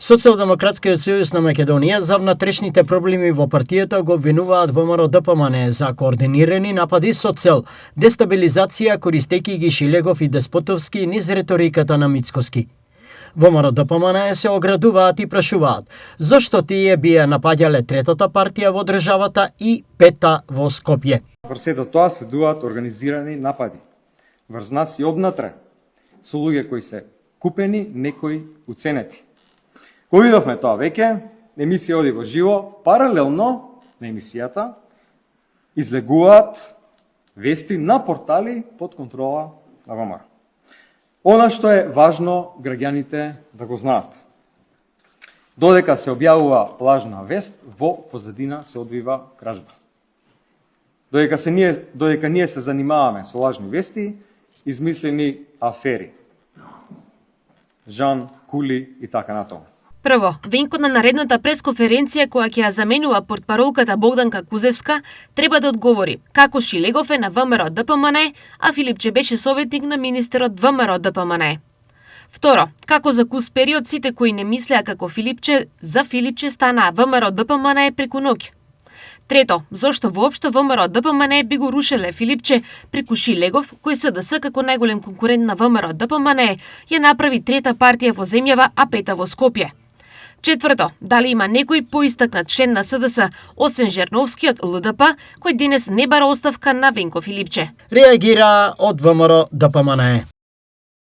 Социјалдемократскиот сојуз на Македонија за внатрешните проблеми во партијата го обвинуваат ВМРО ДПМН за координирани напади со цел дестабилизација користејќи ги Шилегов и Деспотовски низ риториката на Мицкоски. ВМРО ДПМН се оградуваат и прашуваат зошто тие бија напаѓале третата партија во државата и пета во Скопје. Врз сето тоа следуваат организирани напади врз нас и однатре со луѓе кои се купени, некои уценети. Го видовме тоа веќе, емисија оди во живо, паралелно на емисијата излегуваат вести на портали под контрола на ВМРО. Она што е важно граѓаните да го знаат. Додека се објавува лажна вест, во позадина се одвива кражба. Додека ние се занимаваме со лажни вести, измислени афери. Жан, Кули и така натаму. Прво, венкот на наредната пресконференција која ќе ја заменува портпаролката Богданка Кузевска треба да одговори како Шилегов е на ВМРО ДПМН, а Филипче беше советник на министерот ВМРО ДПМН. Второ, како за кус период сите кои не мислеа како Филипче, за Филипче станаа ВМРО ДПМН преку ноќ. Трето, зошто воопшто ВМРО ДПМН би го рушеле Филипче преку Шилегов, кој СДС како најголем конкурент на ВМРО ДПМН ја направи трета партија во земјава, а пета во Скопје. Четврто, дали има некој поистакнат член на СДС, освен Жерновскиот ЛДП, кој денес не бара оставка на Венко Филипче. Реагира од ВМРО ДПМН.